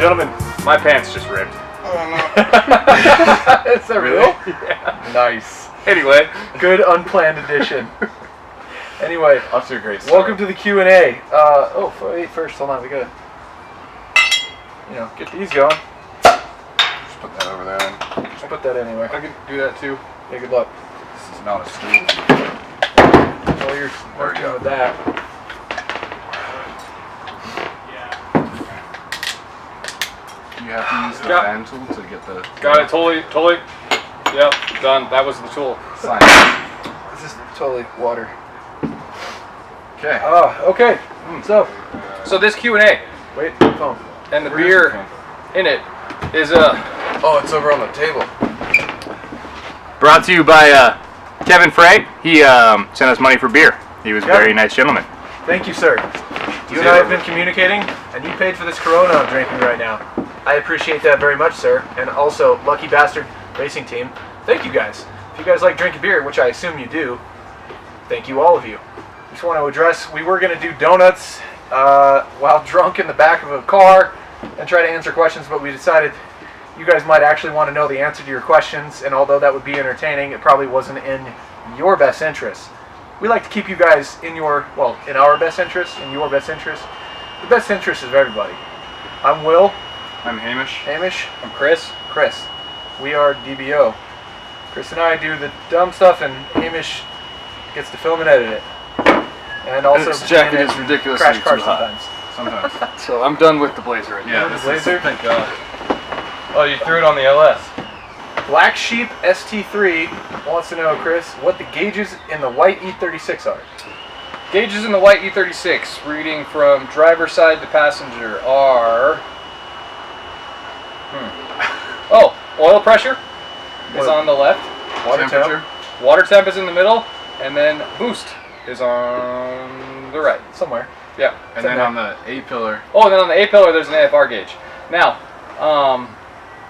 gentlemen, my pants just ripped. Oh no. Is that real? Yeah. Nice. Anyway, Good unplanned addition. Anyway, Off to a great start. welcome to the Q&A. Wait, first, hold on, we gotta, get these going. Just put that over there then. Just put that anywhere. I can do that too. Yeah, good luck. This is not a stool. While you're working with that. You have to use the Got- fan tool to get the... got it. Totally. Yep, done. That was the tool. Sign. This is totally water. Okay. Okay. So, So this Q&A wait, phone. and the Where is beer the phone? in it is Oh, it's over on the table. brought to you by Kevin Frey. He sent us money for beer. He was a Yep. very nice gentleman. Thank you, sir. You and I have been communicating, and you paid for this Corona I'm drinking right now. I appreciate that very much, sir. And also, Lucky Bastard Racing Team, thank you guys. If you guys like drinking beer, which I assume you do, thank you, all of you. Just want to address, we were going to do donuts while drunk in the back of a car and try to answer questions, but we decided you guys might actually want to know the answer to your questions, and although that would be entertaining, it probably wasn't in your best interest. We like to keep you guys in our best interest, in your best interest. The best interest is of everybody. I'm Will. I'm Hamish. Hamish. I'm Chris. Chris. We are DBO. Chris and I do the dumb stuff, and Hamish gets to film and edit it. And also, This jacket is ridiculously crash cars too hot. sometimes. Sometimes. So I'm done with the blazer right now. Yeah, the this blazer? is... Thank God. Oh, you threw it on the LS. Black Sheep ST3 wants to know, Chris, what the gauges in the white E36 are. Gauges in the white E36, reading from driver side to passenger, are... Oh, oil pressure is on the left. Water Temperature. Water temp is in the middle. And then boost is on the right. Somewhere. Yeah. And then on the A-pillar. Oh, and then on the A-pillar, there's an AFR gauge. Now,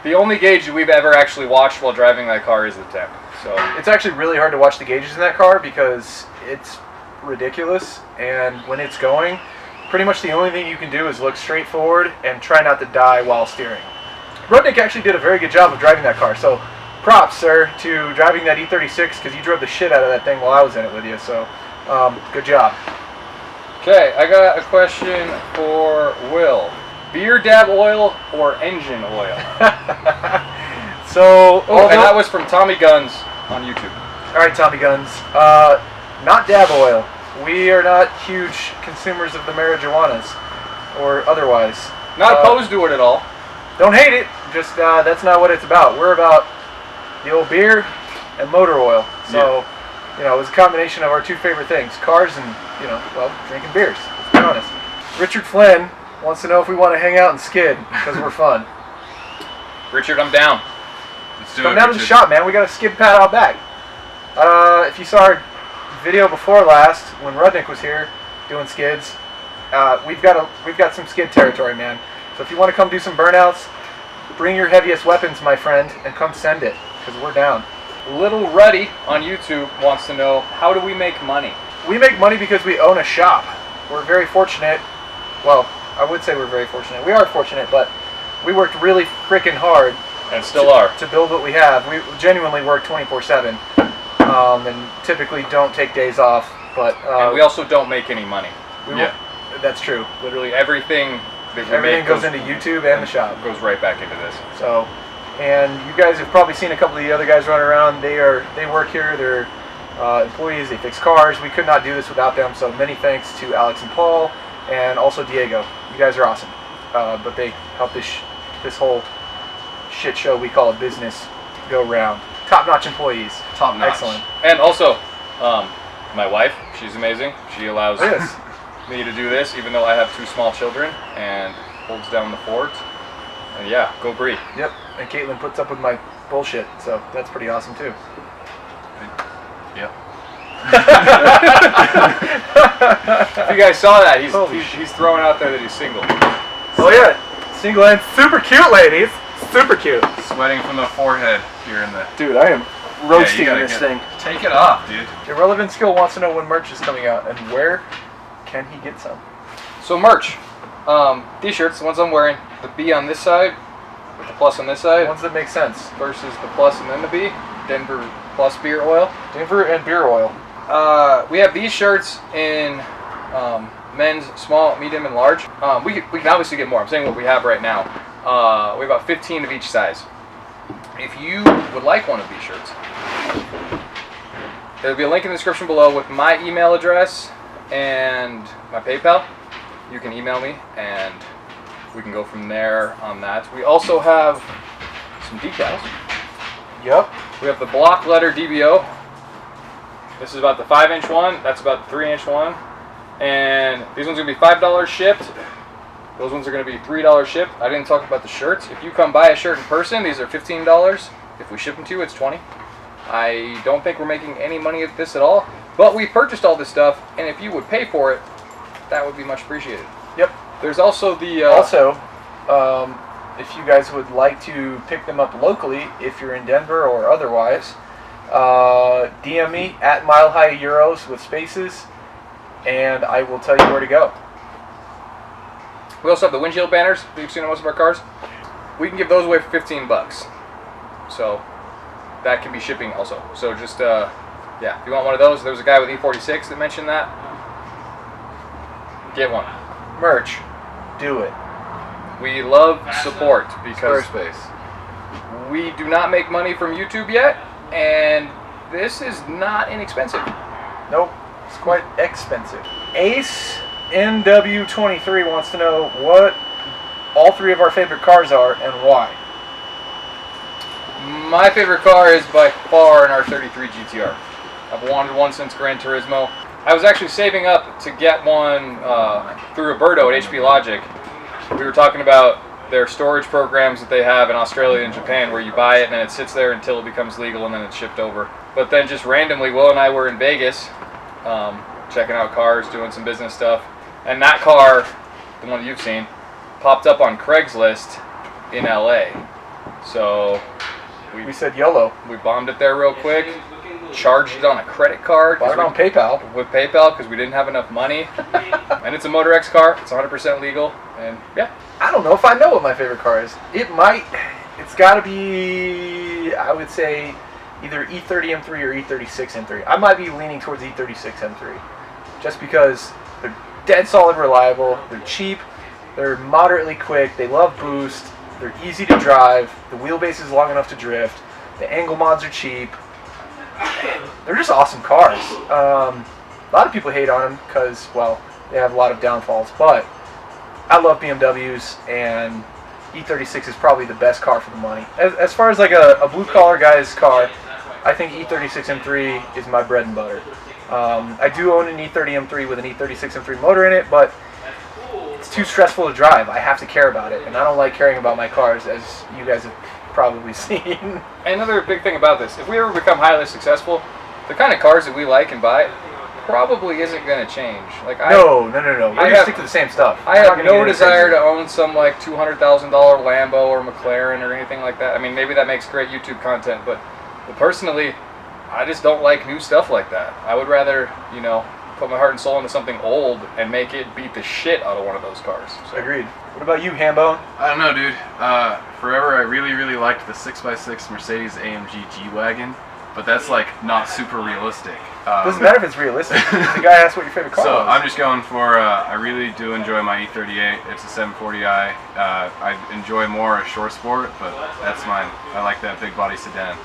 the only gauge we've ever actually watched while driving that car is the temp. So It's actually really hard to watch the gauges in that car because it's ridiculous, and when it's going, pretty much the only thing you can do is look straight forward and try not to die while steering. Rudnick actually did a very good job of driving that car, so props, sir, to driving that E36 because you drove the shit out of that thing while I was in it with you, so good job. okay, I got a question for Will. Beer dab oil or engine oil? So, Oh, and that was from Tommy Guns on YouTube. all right, Tommy Guns, not dab oil. We are not huge consumers of the marijuanas, or otherwise. Not opposed to it at all. Don't hate it, just that's not what it's about. We're about the old beer and motor oil. So, it's a combination of our two favorite things, cars and, drinking beers, let's be honest. Richard Flynn wants to know if we want to hang out and skid, because we're fun. Richard, I'm down. Let's do Come it, down to the Richard. shop, man. We got a skid pad out back. If you saw our video before last, when Rudnick was here doing skids, we've got some skid territory, man. So if you want to come do some burnouts, bring your heaviest weapons, my friend, and come send it, because we're down. Little Ruddy on YouTube wants to know, how do we make money? We make money because we own a shop. We're very fortunate. Well, I would say we're very fortunate. We are fortunate, but we worked really freaking hard And still are. to build what we have. We genuinely work 24/7, and typically don't take days off. But And we also don't make any money. That's true. Literally everything that we Everything make goes into YouTube and the shop. goes right back into this. So, and you guys have probably seen a couple of the other guys running around. They work here. They're employees. They fix cars. We could not do this without them. So many thanks to Alex and Paul, and also Diego. You guys are awesome. But they help this whole shit show we call a business go round. Top-notch employees. Top-notch. Excellent. And also, my wife, she's amazing. She allows Yes. me to do this, even though I have 2 small children, and holds down the fort. And yeah, go Bree. Yep. And Caitlin puts up with my bullshit, so that's pretty awesome too. Yep. If you guys saw that, Holy he's throwing out there that he's single. Oh yeah, single and super cute, ladies. Super cute. Sweating from the forehead here in the... Dude, I am roasting gotta this thing. Take it off, dude. Irrelevant Skill wants to know when merch is coming out and where can he get some. So merch. T-shirts, the ones I'm wearing, the B on this side, with the plus on this side, Ones that make sense. versus the plus and then the B, Denver plus beer oil. Denver and beer oil. We have these shirts in men's small, medium, and large. We can obviously get more. I'm saying what we have right now. We have about 15 of each size. If you would like one of these shirts, there'll be a link in the description below with my email address and my PayPal. You can email me and we can go from there on that. We also have some decals. Yep. We have the block letter DBO. This is about the 5-inch one. That's about the 3-inch one. And these ones are going to be $5 shipped. Those ones are going to be $3 shipped. I didn't talk about the shirts. If you come buy a shirt in person, these are $15. If we ship them to you, it's $20. I don't think we're making any money at this at all. But we purchased all this stuff, and if you would pay for it, that would be much appreciated. Yep. There's also the... if you guys would like to pick them up locally, if you're in Denver or otherwise, DM me at Mile High Euros with spaces, and I will tell you where to go. We also have the windshield banners that you've seen on most of our cars. We can give those away for $15. So that can be shipping also. So just, yeah, if you want one of those, there was a guy with E46 that mentioned that. Get one. Merch. Do it. We love support because Squarespace. we do not make money from YouTube yet, and this is not inexpensive. Nope. It's quite expensive. Ace NW23 wants to know what all three of our favorite cars are and why. My favorite car is by far an R33 GTR. I've wanted one since Gran Turismo. I was actually saving up to get one through Roberto at HP Logic. We were talking about their storage programs that they have in Australia and Japan where you buy it and then it sits there until it becomes legal and then it's shipped over. But then just randomly, Will and I were in Vegas checking out cars, doing some business stuff. And that car, the one that you've seen, popped up on Craigslist in LA. So we said YOLO. We bombed it there real quick, charged it on a credit card. Bought it on PayPal. With PayPal because we didn't have enough money. And it's a Motor X car. It's 100% legal. And yeah. I don't know if I know what my favorite car is. It's got to be, I would say, either E30 M3 or E36 M3. I might be leaning towards E36 M3. Just because they're dead solid reliable, they're cheap, they're moderately quick, they love boost, they're easy to drive, the wheelbase is long enough to drift, the angle mods are cheap. They're just awesome cars. A lot of people hate on them because, well, they have a lot of downfalls, but I love BMWs, and E36 is probably the best car for the money. As far as like a blue-collar guy's car, I think E36 M3 is my bread and butter. I do own an E30 M3 with an E36 M3 motor in it, but it's too stressful to drive. I have to care about it, and I don't like caring about my cars, as you guys have probably seen. Another big thing about this, if we ever become highly successful, the kind of cars that we like and buy probably isn't going to change. Like No. We're going to stick to the same stuff. I have no desire to own some like $200,000 Lambo or McLaren or anything like that. I mean, maybe that makes great YouTube content, but personally, I just don't like new stuff like that. I would rather, put my heart and soul into something old and make it beat the shit out of one of those cars. So. Agreed. What about you, Hambone? I don't know, dude. Forever I really, really liked the 6x6 Mercedes AMG G-Wagon, but that's like not super realistic. Doesn't matter if it's realistic. The guy asked what your favorite car so was. I'm just going for, I really do enjoy my E38. It's a 740i. I enjoy more a short sport, but that's mine. I like that big body sedan.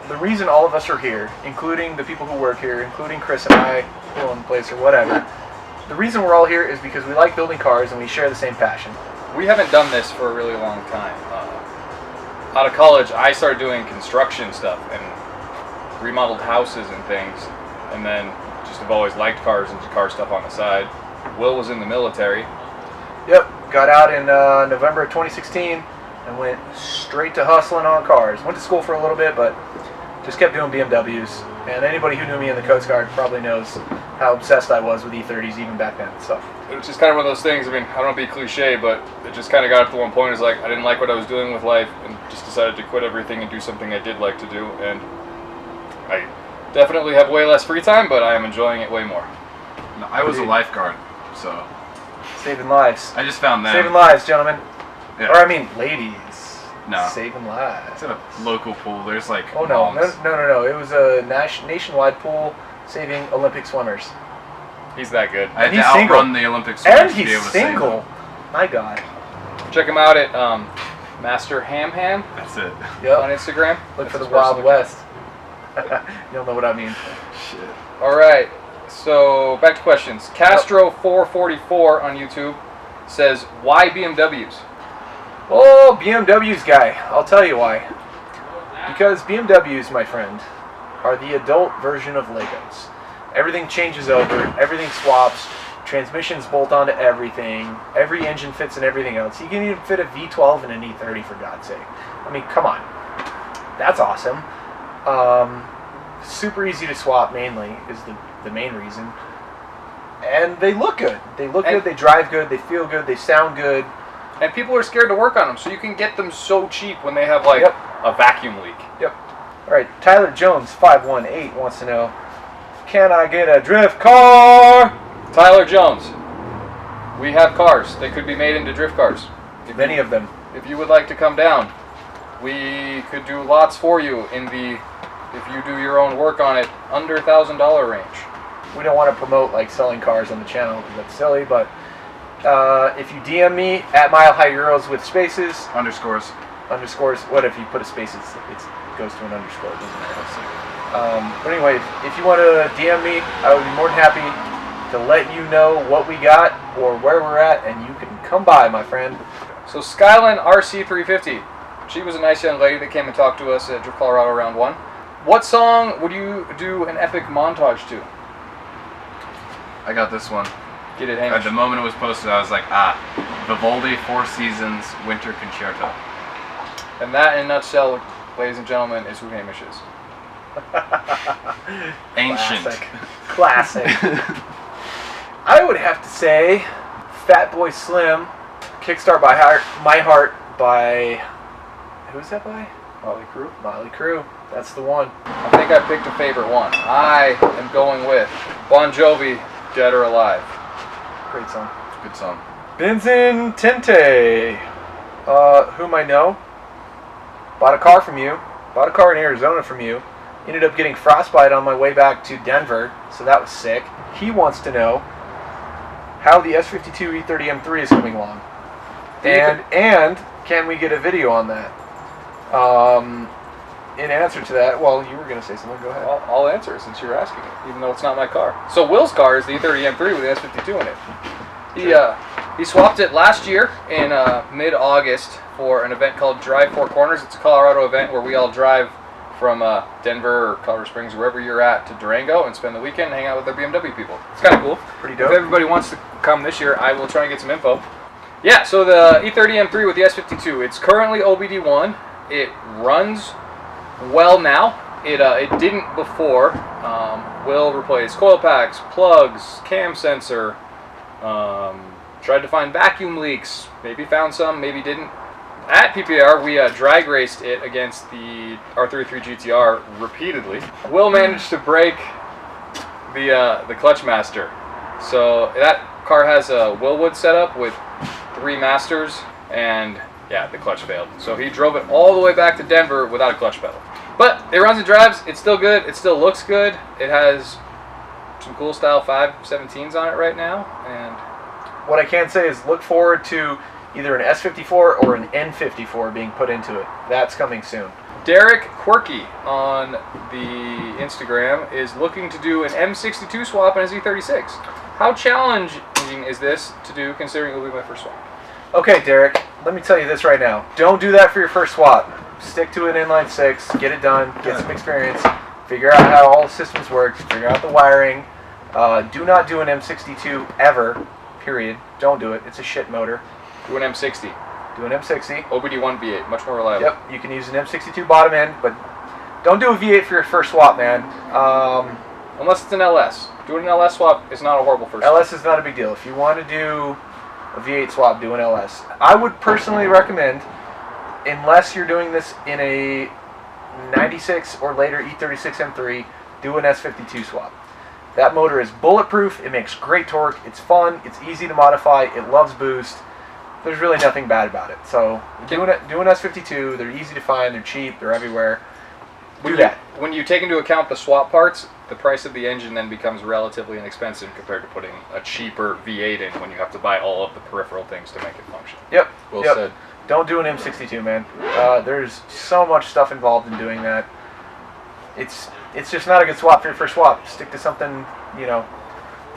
The reason all of us are here, including the people who work here, including Chris and I, who own the place or whatever, the reason we're all here is because we like building cars and we share the same passion. We haven't done this for a really long time. Out of college, I started doing construction stuff and remodeled houses and things, and then just have always liked cars and car stuff on the side. Will was in the military. Yep, got out in November of 2016 and went straight to hustling on cars. Went to school for a little bit, but just kept doing BMWs. And anybody who knew me in the Coast Guard probably knows how obsessed I was with E30s even back then. So it was just kind of one of those things. I mean, I don't want to be cliche, but it just kind of got up to one point. It's like I didn't like what I was doing with life, and just decided to quit everything and do something I did like to do. And I definitely have way less free time, but I am enjoying it way more. No, I was a lifeguard, so Saving lives. I just found them. Saving lives, gentlemen. Yeah. Or I mean, ladies. No. Saving lives. It's at a local pool. There's like. Oh no, moms. no! It was a nationwide pool saving Olympic swimmers. He's that good. I had he's to single. outrun the Olympic swimmers And to be he's able to save single. them. My God. Check him out at Master Ham Ham That's it. on Yep. Instagram. Look That's for the his Wild personal- West. You'll know what I mean. Shit. All right. So back to questions. Castro444 on YouTube says, "Why BMWs?" Oh, BMWs guy. I'll tell you why. Because BMWs, my friend, are the adult version of Legos. Everything changes over, everything swaps, transmissions bolt onto everything, every engine fits in everything else. You can even fit a V12 in an E30 for God's sake. I mean, come on. That's awesome. Super easy to swap mainly is the main reason. And they look good. They look good, they drive good, they feel good, they sound good. And people are scared to work on them, so you can get them so cheap when they have like Yep. a vacuum leak. Yep. All right, Tyler Jones 518 wants to know, can I get a drift car? Tyler Jones, we have cars. They could be made into drift cars. Many of them. If you would like to come down, we could do lots for you in the, if you do your own work on it, under $1,000 range. We don't want to promote like selling cars on the channel because that's silly, but if you DM me at Mile High Euros with spaces, Underscores. underscores, what if you put a space, it goes to an underscore, it doesn't matter. But anyway, if you want to DM me, I would be more than happy to let you know what we got or where we're at, and you can come by, my friend. So Skyline RC350, she was a nice young lady that came and talked to us at Drift Colorado Round 1. What song would you do an epic montage to? I got this one. Get it, At Hamish. the moment it was posted, I was like, Vivaldi Four Seasons Winter Concerto. And that, in a nutshell, ladies and gentlemen, is who Hamish is. Ancient. Classic. I would have to say Fat Boy Slim, Kickstart My Heart by, who's that by? Motley Crue. Motley Crue. That's the one. I think I picked a favorite one. I am going with Bon Jovi, Dead or Alive. Great song. Good song. Benzin Tente, whom I know, bought a car from you, bought a car in Arizona from you, ended up getting frostbite on my way back to Denver, so that was sick. He wants to know how the S52 E30 M3 is coming along. And can we get a video on that? In answer to that, well, you were going to say something, go ahead. I'll answer it since you're asking it, even though it's not my car. So Will's car is the E30 M3 with the S52 in it. He swapped it last year in mid-August for an event called Drive Four Corners. It's a Colorado event where we all drive from Denver or Colorado Springs, wherever you're at, to Durango and spend the weekend and hang out with their BMW people. It's kind of cool. Pretty dope. If everybody wants to come this year, I will try and get some info. Yeah, so the E30 M3 with the S52, it's currently OBD1. It runs well now. It didn't before. Will replace coil packs, plugs, cam sensor. Tried to find vacuum leaks. Maybe found some, maybe didn't. At PPR, we drag raced it against the R33 GTR repeatedly. Will managed to break the clutch master. So that car has a Willwood setup with 3 masters, and yeah, the clutch failed. So he drove it all the way back to Denver without a clutch pedal. But it runs and drives. It's still good. It still looks good. It has some cool style 517s on it right now. And What I can say is look forward to either an S54 or an N54 being put into it. That's coming soon. Derek Quirky on the Instagram is looking to do an M62 swap in his E36. How challenging is this to do, considering it will be my first swap? Okay, Derek, let me tell you this right now. Don't do that for your first swap. Stick to an inline 6, get it done, get some experience, figure out how all the systems work, figure out the wiring. Do not do an M62 ever, period. Don't do it. It's a shit motor. Do an M60. Do an M60. OBD1 V8, much more reliable. Yep, you can use an M62 bottom end, but don't do a V8 for your first swap, man. Unless it's an LS. Doing an LS swap is not a horrible first LS is not a big deal. If you want to do a V8 swap, do an LS. I would personally recommend, unless you're doing this in a 96 or later E36 M3, do an S52 swap. That motor is bulletproof. It makes great torque. It's fun. It's easy to modify. It loves boost. There's really nothing bad about it. So doing S52, they're easy to find. They're cheap. They're everywhere. Do that. When you take into account the swap parts, the price of the engine then becomes relatively inexpensive compared to putting a cheaper V8 in when you have to buy all of the peripheral things to make it function. Yep. Well yep. said. Don't do an M62, man. There's so much stuff involved in doing that. It's just not a good swap for your first swap. Stick to something,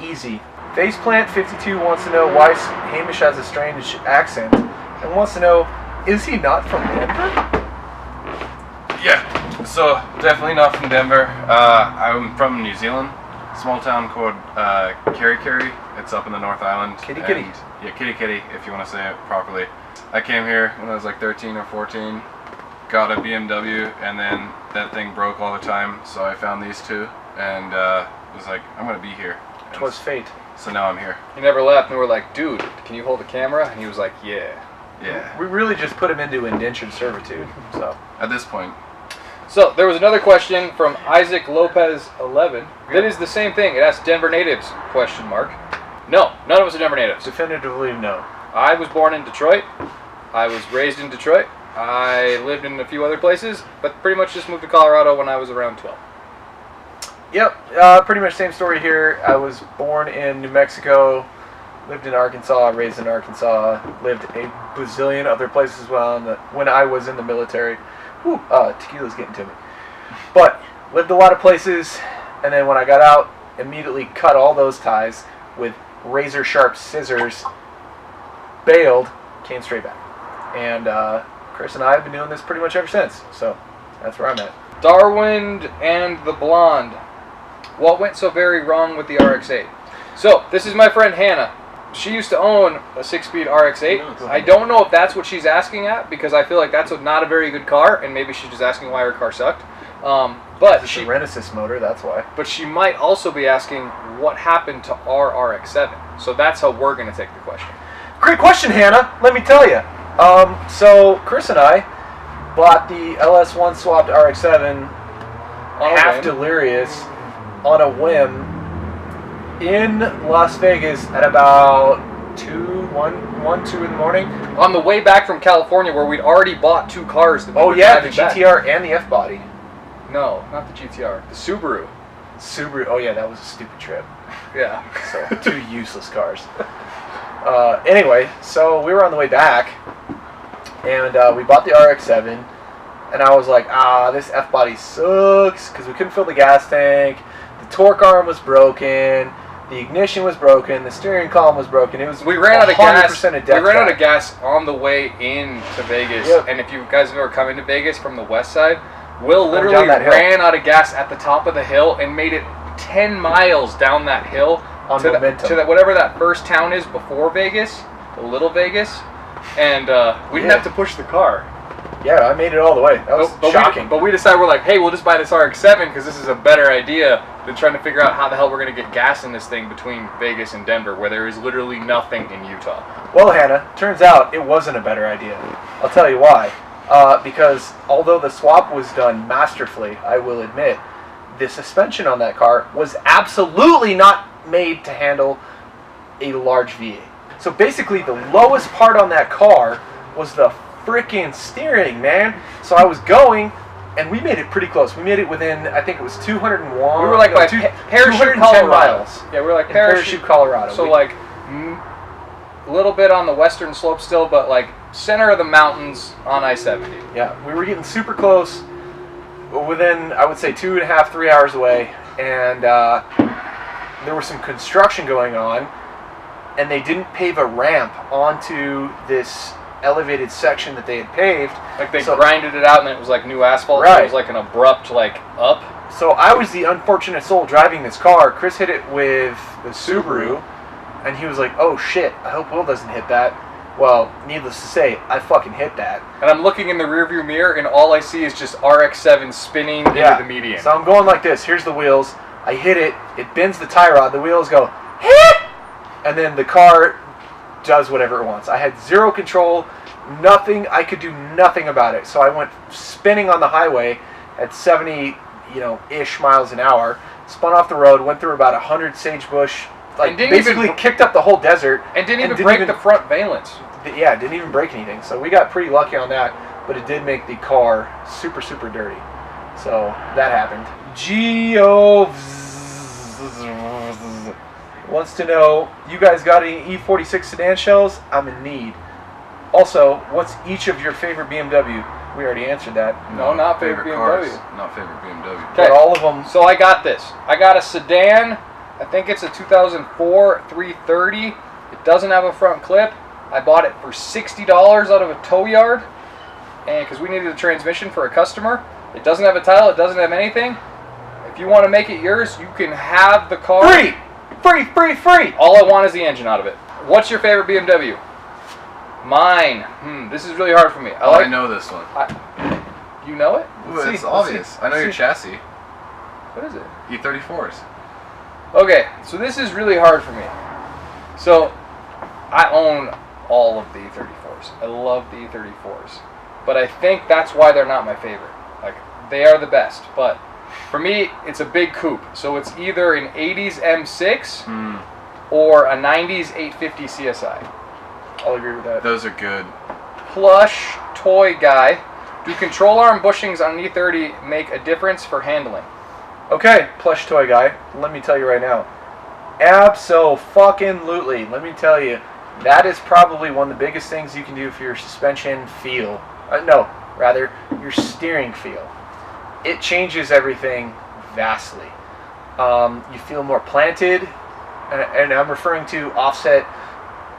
easy. Faceplant52 wants to know why Hamish has a strange accent and wants to know, is he not from Denver? Yeah, so definitely not from Denver. I'm from New Zealand, small town called Kerikeri. It's up in the North Island. Kitty. Yeah, Kitty, if you want to say it properly. I came here when I was like 13 or 14, got a BMW, and then that thing broke all the time, so I found these two, and was like, I'm going to be here. Twas fate. So now I'm here. He never left, and we were like, dude, can you hold the camera? And he was like, yeah. Yeah. We really just put him into indentured servitude, so. At this point. So there was another question from Isaac Lopez 11. That is the same thing. It asks Denver natives, question mark. No, none of us are Denver natives. Definitively no. I was born in Detroit. I was raised in Detroit. I lived in a few other places, but pretty much just moved to Colorado when I was around 12. Yep, pretty much same story here. I was born in New Mexico, lived in Arkansas, raised in Arkansas, lived a bazillion other places when I was in the military. Whew, tequila's getting to me. But lived a lot of places, and then when I got out, immediately cut all those ties with razor sharp scissors, bailed, came straight back. And Chris and I have been doing this pretty much ever since. So that's where I'm at. Darwin and the Blonde. What went so very wrong with the RX-8? So, this is my friend Hannah. She used to own a 6-speed RX-8. I don't know if that's what she's asking at, because I feel like that's not a very good car, and maybe she's just asking why her car sucked. But it's a Renesis motor, that's why. But she might also be asking what happened to our RX-7. So that's how we're going to take the question. Great question, Hannah. Let me tell you. So Chris and I bought the LS1 swapped RX-7 half delirious on a whim in Las Vegas at about 2 in the morning. On the way back from California, where we'd already bought two cars. That we were the driving GTR back. and the F-body. No, not the GTR. The Subaru. Oh yeah, that was a stupid trip. Yeah. So 2 useless cars. Anyway, so we were on the way back, and we bought the RX-7, and I was like, this F-body sucks, because we couldn't fill the gas tank, the torque arm was broken, the ignition was broken, the steering column was broken. We ran out of gas. We ran out track. of gas on the way into Vegas, and if you guys have ever come into Vegas from the west side, Will literally ran out of gas at the top of the hill and made it 10 miles down that hill to whatever that first town is before Vegas, the Little Vegas, and we didn't have to push the car. Yeah, I made it all the way. That was shocking. But we decided, we're like, hey, we'll just buy this RX-7 because this is a better idea than trying to figure out how the hell we're going to get gas in this thing between Vegas and Denver, where there is literally nothing in Utah. Well, Hannah, turns out it wasn't a better idea. I'll tell you why. Because although the swap was done masterfully, I will admit, the suspension on that car was absolutely not made to handle a large V8. So basically, the lowest part on that car was the freaking steering, man. So I was going, and we made it pretty close. We made it within, I think it was 201. We were like by Parachute, Colorado. Miles. Yeah, we were like Parachute, Colorado. So like a little bit on the western slope still, but like center of the mountains on I-70. Yeah, we were getting super close. Within, I would say, 2.5, 3 hours away, and there was some construction going on, and they didn't pave a ramp onto this elevated section that they had paved. Like they grinded it out and it was like new asphalt. Right. So it was like an abrupt up. So I was the unfortunate soul driving this car. Chris hit it with the Subaru, and he was like, oh shit, I hope Will doesn't hit that. Well, needless to say, I fucking hit that. And I'm looking in the rearview mirror and all I see is just RX-7 spinning into the median. So I'm going like this. Here's the wheels. I hit it. It bends the tie rod. The wheels go, hit! And then the car does whatever it wants. I had zero control, nothing. I could do nothing about it. So I went spinning on the highway at 70, ish miles an hour, spun off the road, went through about 100 sagebrush, like And didn't basically even- kicked up the whole desert. And didn't even break the front valence. Yeah, didn't even break anything. So we got pretty lucky on that, but it did make the car super, super dirty. So that happened. Geo wants to know, you guys got any E46 sedan shells? I'm in need. Also, what's each of your favorite BMW? We already answered that. No, not favorite BMW. Cars, not favorite BMW. But all of them. So I got this. I got a sedan. I think it's a 2004 330. It doesn't have a front clip. I bought it for $60 out of a tow yard, and because we needed a transmission for a customer. It doesn't have a title. It doesn't have anything. If you want to make it yours, you can have the car. Free! Free, free, free! All I want is the engine out of it. What's your favorite BMW? Mine. This is really hard for me. I know this one. You know it? Ooh, it's obvious. I know your chassis. What is it? E34s. Okay, so this is really hard for me. So, I own all of the E34s. I love the E34s. But I think that's why they're not my favorite. Like, they are the best. But for me, it's a big coupe. So it's either an 80s M6 or a 90s 850 CSI. I'll agree with that. Those are good. Plush toy guy. Do control arm bushings on an E30 make a difference for handling? Okay, plush toy guy, let me tell you right now. Abso-fucking-lutely. Let me tell you, that is probably one of the biggest things you can do for your suspension feel. Your steering feel. It changes everything vastly. You feel more planted, and I'm referring to offset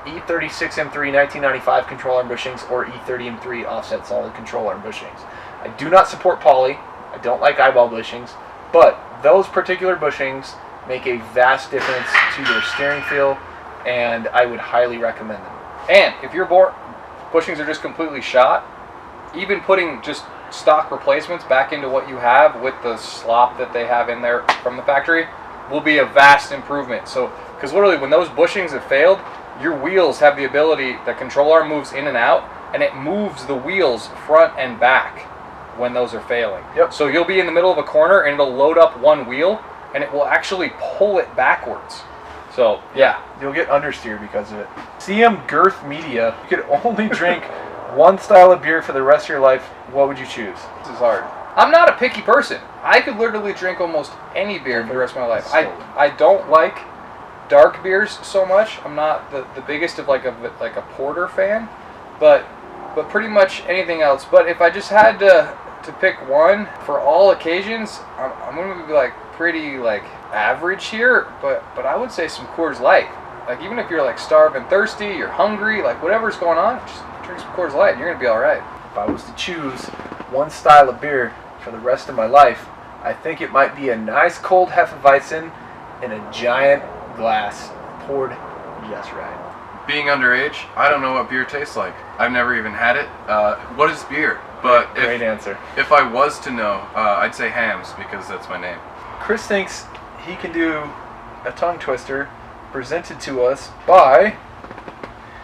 E36 M3 1995 control arm bushings or E30 M3 offset solid control arm bushings. I do not support poly. I don't like eyeball bushings, but those particular bushings make a vast difference to your steering feel, and I would highly recommend them. And if your bushings are just completely shot, even putting just stock replacements back into what you have with the slop that they have in there from the factory will be a vast improvement. So, because literally when those bushings have failed, your wheels have the ability, the control arm moves in and out, and it moves the wheels front and back when those are failing. Yep. So you'll be in the middle of a corner and it'll load up one wheel and it will actually pull it backwards. So, yeah. You'll get understeer because of it. CM Girth Media, you could only drink one style of beer for the rest of your life. What would you choose? This is hard. I'm not a picky person. I could literally drink almost any beer for the rest of my life. I don't like dark beers so much. I'm not the biggest of like a porter fan, but pretty much anything else. But if I just had to pick one for all occasions, I'm gonna be like pretty like average here. But I would say some Coors Light. Like even if you're like starved and thirsty, you're hungry, like whatever's going on, just drink some Coors Light and you're gonna be all right. If I was to choose one style of beer for the rest of my life, I think it might be a nice cold Hefeweizen in a giant glass, poured just right. Being underage, I don't know what beer tastes like. I've never even had it. What is beer? But Great answer. If I was to know, I'd say Hams because that's my name. Chris thinks he can do a tongue twister presented to us by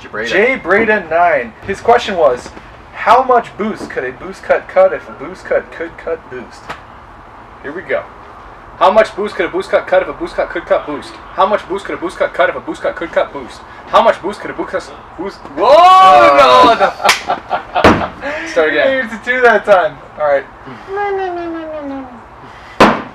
J. Breda 9. His question was, how much boost could a boost cut if a boost cut could cut boost? Here we go. How much boost could a boost cut if a boost cut could cut boost? How much boost could a boost cut if a boost cut could cut boost? How much boost could a boost cut boost? Whoa! No! Start again. You needed to do that time. All right.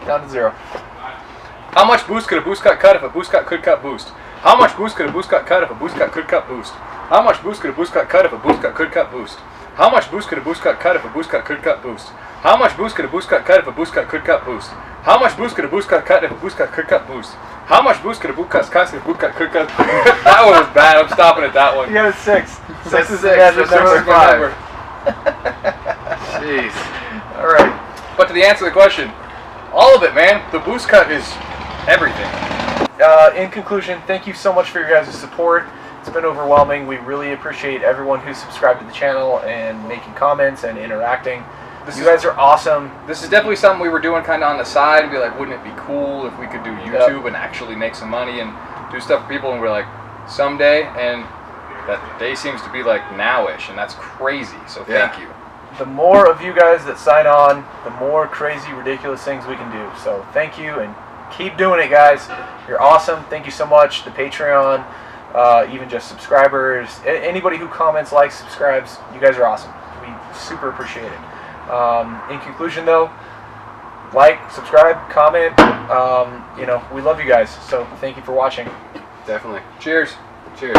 Down to 0. How much boost could a boost cut if a boost cut could cut boost? How much boost could a boost cut if a boost cut could cut boost? How much boost could a boost cut if a boost cut could cut boost? How much boost could a boost cut if a boost cut could cut boost? How much boost could a boost cut if a boost cut could cut boost? How much boost could a boost cut if a boost cut could cut boost? How much boost could a boost cut if a boost cut could cut? That one was bad. I'm stopping at that one. You got a 6. 6 is the That's magic number number. 5. Jeez. All right. But to the answer to the question, all of it, man. The boost cut is everything. In conclusion, thank you so much for your guys' support. It's been overwhelming. We really appreciate everyone who's subscribed to the channel and making comments and interacting. You guys are awesome. This is definitely something we were doing kind of on the side and be like, wouldn't it be cool if we could do YouTube and actually make some money and do stuff for people? And we're like, someday, and that day seems to be like now-ish, and that's crazy. So thank you. The more of you guys that sign on, the more crazy, ridiculous things we can do. So thank you, and Keep doing it, guys. You're awesome. Thank you so much. The Patreon, even just subscribers, anybody who comments, likes, subscribes, you guys are awesome. We super appreciate it. In conclusion, though, like, subscribe, comment. We love you guys. So thank you for watching. Definitely. Cheers. Cheers.